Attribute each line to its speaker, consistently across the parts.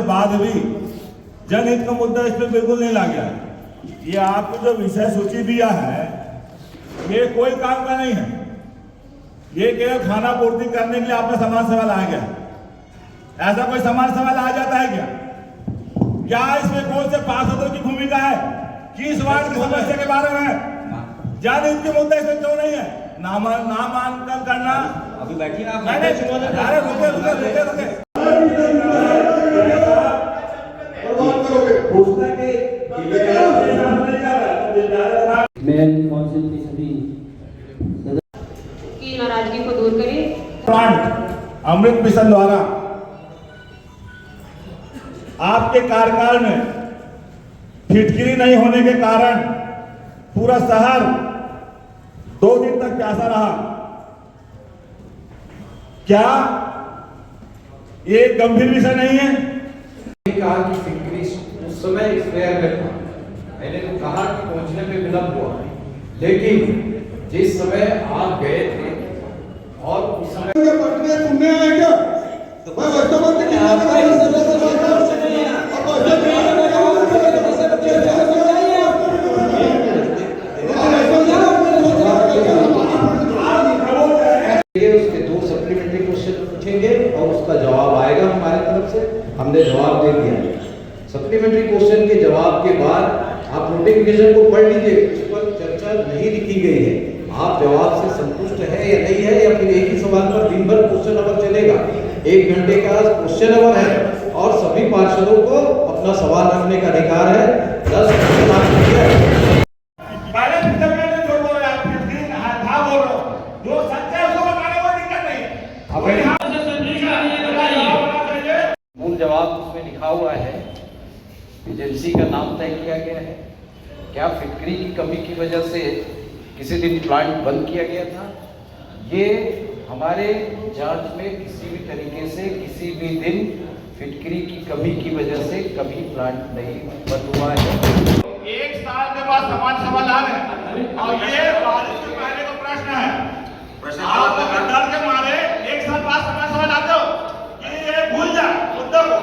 Speaker 1: बाद भी जनहित का मुद्दा इसमें बिल्कुल नहीं ला गया। ये आपको जो विषय सूची दिया है ये कोई काम का नहीं है, ये केवल खाना पूर्ति करने के लिए आपका समाज सेवा लाया गया। ऐसा कोई समाज सेवा लाया जाता है क्या? क्या इसमें कौन से पार्षदों की भूमिका है? किस वार्ड की समस्या के बारे में? जनहित के मुद्दे इसमें क्यों नहीं है? नामांकन करना
Speaker 2: अभी बैठी ना
Speaker 1: अरे रुके
Speaker 3: मेयर काउंसिल की सभी
Speaker 4: की नाराजगी को दूर करें।
Speaker 1: प्लांट अमृत मिशन द्वारा आपके कार्यकाल में फिटकरी नहीं होने के कारण पूरा शहर 2 दिन तक प्यासा रहा। क्या ये गंभीर विषय नहीं है?
Speaker 5: कहा कि फिटकरी उस समय स्पेयर में था, मैंने तो कहा कि पहुंचने में विलंब हुआ, लेकिन जिस समय आप गए थे और उस समय
Speaker 6: सुनने आए क्या? मैं वर्तमान
Speaker 5: उसके 2 सप्लीमेंट्री क्वेश्चन पूछेंगे और उसका जवाब आएगा हमारी तरफ से। हमने जवाब दे दिया। सप्लीमेंट्री क्वेश्चन के जवाब के बाद आप नोटिफिकेशन को पढ़ लीजिए, उस पर चर्चा नहीं लिखी गई है। आप जवाब से संतुष्ट है या नहीं है, या फिर एक ही सवाल पर दिन भर क्वेश्चन आवर चलेगा? 1 घंटे का क्वेश्चन आवर है और सभी पार्षदों को अपना सवाल रखने का अधिकार है। 10 क्वेश्चन आप कीजिए।
Speaker 1: जो सच्चा है उसको बताने कोई दिक्कत नहीं।
Speaker 5: मूल जवाब उसमें लिखा हुआ है, एजेंसी का नाम तय किया गया है। क्या फिटकरी की कमी की वजह से किसी दिन प्लांट बंद किया गया था? ये हमारे जांच में किसी भी तरीके से किसी भी दिन फिटकरी की कमी की वजह से कभी प्लांट नहीं बंद हुआ है।
Speaker 1: 1 साल के बाद समाज सवाल आ रहे और ये बारिश से पहले का प्रश्न है। आप डर के मारे 1 साल बाद समाज सवाल आते हो कि ये भूल जा मुद्दा को।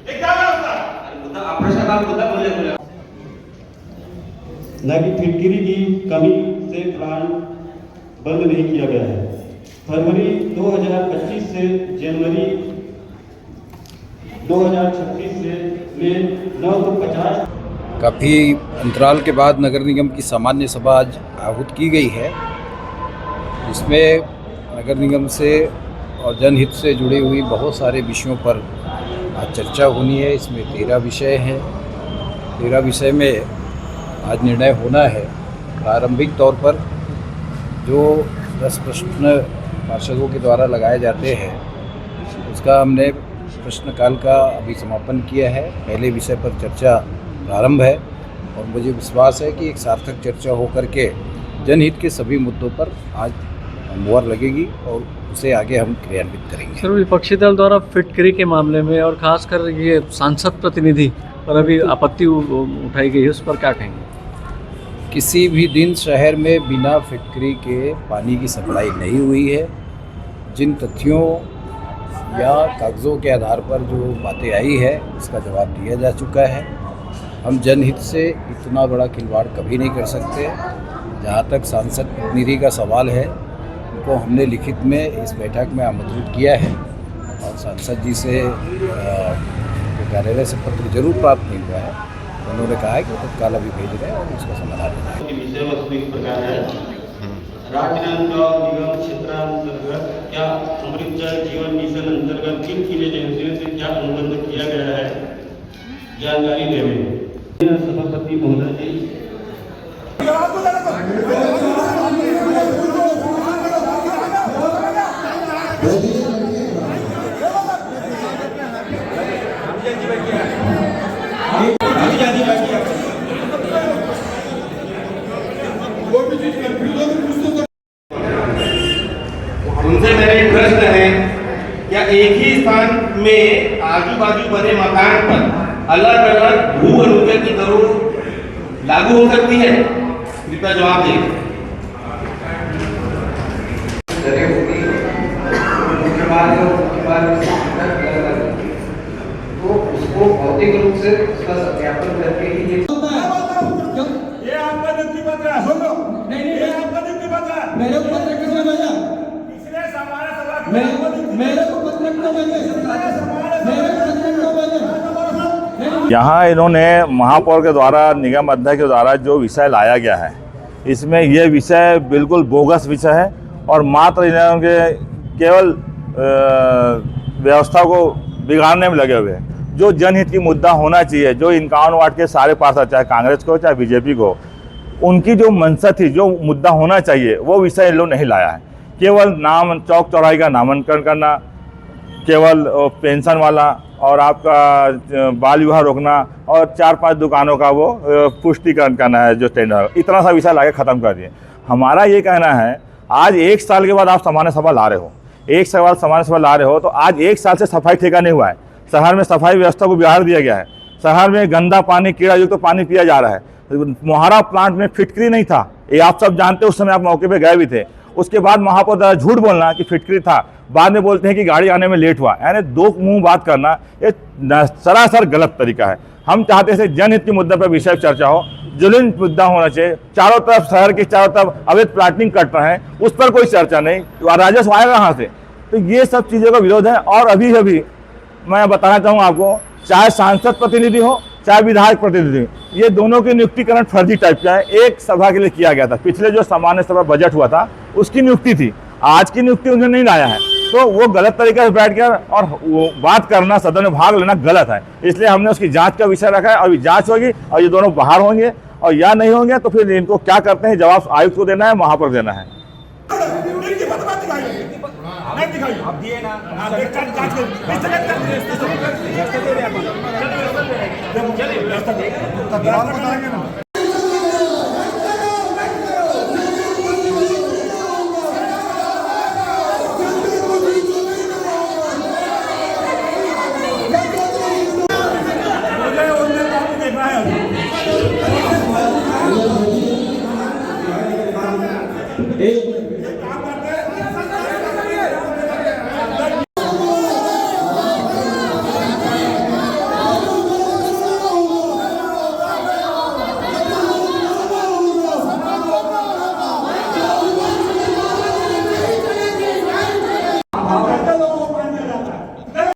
Speaker 1: ये क्या होता है? मुद्दा आपका का मुद्दा बोले
Speaker 7: न कि फिटकरी की कमी से प्लांट बंद नहीं किया गया है। फरवरी 2025 से जनवरी 2026 से में 950
Speaker 8: काफ़ी अंतराल के बाद नगर निगम की सामान्य सभा आज आहूत की गई है। इसमें नगर निगम से और जनहित से जुड़ी हुई बहुत सारे विषयों पर आज चर्चा होनी है। इसमें 13 विषय हैं। 13 विषय में आज निर्णय होना है। प्रारंभिक तौर पर जो 10 प्रश्न पार्षदों के द्वारा लगाए जाते हैं उसका हमने प्रश्नकाल का अभी समापन किया है। पहले विषय पर चर्चा प्रारंभ है और मुझे विश्वास है कि एक सार्थक चर्चा होकर के जनहित के सभी मुद्दों पर आज मुहर लगेगी और उसे आगे हम क्रियान्वित करेंगे।
Speaker 3: सर, विपक्षी दल द्वारा फिटकरी के मामले में और खासकर ये सांसद प्रतिनिधि पर अभी आपत्ति उठाई गई है, उस पर क्या कहेंगे?
Speaker 8: किसी भी दिन शहर में बिना फिटकरी के पानी की सप्लाई नहीं हुई है। जिन तथ्यों या कागज़ों के आधार पर जो बातें आई है उसका जवाब दिया जा चुका है। हम जनहित से इतना बड़ा खिलवाड़ कभी नहीं कर सकते। जहाँ तक सांसद प्रतिनिधि का सवाल है उनको हमने लिखित में इस बैठक में आमंत्रित किया है और सांसद जी से कार्यालय से पत्र जरूर प्राप्त नहीं हुआ है। उन्होंने कहा है कि तत्काल अभी भेज रहे हैं और उसका समाधान हो जाएगा।
Speaker 7: विषय वस्तु इस प्रकार है। राजनांदगांव निगम क्षेत्रांतर्गत क्या अमृत जल जीवन मिशन अंतर्गत किन एजेंसियों से क्या अनुबंध किया गया है, जानकारी देवे। सभापति महोदय जी,
Speaker 6: उनसे मेरे प्रश्न है, क्या एक ही स्थान में आजू बाजू बने मकान पर अलग अलग भू अनुज्ञा की दरों लागू हो सकती है? कृपया जवाब दें।
Speaker 5: तो भौतिक रूप से उसका सत्यापन करके ही ये
Speaker 1: ये आपका नियुक्ति पत्र है, सुन लो। ये आपका नियुक्ति पत्र है।
Speaker 2: मेरे को पत्र किसने भेजा?
Speaker 1: पिछले सामान्य सभा के आपको नियुक्ति
Speaker 2: मेरे को पत्र क्यों भेजे? मेरे को पत्र क्यों भेजे?
Speaker 1: यहाँ इन्होंने महापौर के द्वारा, निगम अध्यक्ष के द्वारा जो विषय लाया गया है, इसमें यह विषय बिल्कुल बोगस विषय है और मात्र इन्होंने केवल व्यवस्था को बिगाड़ने में लगे हुए हैं। जो जनहित की मुद्दा होना चाहिए, जो 51 वार्ड के सारे पार्षद, चाहे कांग्रेस को चाहे बीजेपी को, उनकी जो मंशा थी, जो मुद्दा होना चाहिए, वो विषय इन लोग नहीं लाया है। केवल नाम, चौक चौराहे का नामांकन करना, केवल पेंशन वाला और आपका बाल विवाह रोकना और 4-5 दुकानों का वो पुष्टिकरण करना है जो टेंडर, इतना सा विषय लाके ख़त्म कर दिए। हमारा ये कहना है, आज 1 साल के बाद आप सामान्य सभा ला रहे हो, 1 साल सामान्य सभा ला रहे हो, तो आज 1 साल से सफाई ठेका नहीं हुआ है। शहर में सफाई व्यवस्था को बिगाड़ दिया गया है। शहर में गंदा पानी, कीड़ा युक्त पानी पिया जा रहा है। मोहारा प्लांट में फिटकरी नहीं था, ये आप सब जानते हो, उस समय आप मौके पे गए भी थे। उसके बाद महापौर द्वारा झूठ बोलना कि फिटकरी था, बाद में बोलते हैं कि गाड़ी आने में लेट हुआ, यानी दो मुंह बात करना, ये सरासर गलत तरीका है। हम चाहते हैं जनहित के मुद्दे पर विषय चर्चा हो, जुलून मुद्दा होना चाहिए। चारों तरफ शहर के चारों तरफ अवैध प्लाटिंग कट रहे हैं, उस पर कोई चर्चा नहीं, राजस्व आएगा कहाँ से? तो ये सब चीज़ों का विरोध है। और अभी मैं बताना चाहूँगा आपको, चाहे सांसद प्रतिनिधि हो चाहे विधायक प्रतिनिधि, ये दोनों की नियुक्तिकरण फर्जी टाइप का है। एक सभा के लिए किया गया था, पिछले जो सामान्य सभा बजट हुआ था उसकी नियुक्ति थी, आज की नियुक्ति उन्होंने नहीं लाया है। तो वो गलत तरीके से बैठ कर और वो बात करना, सदन में भाग लेना गलत है। इसलिए हमने उसकी जांच का विषय रखा है, और जांच होगी और ये दोनों बाहर होंगे, और या नहीं होंगे तो फिर इनको क्या करते हैं जवाब आयुक्त को देना है, महापौर देना है।
Speaker 2: एक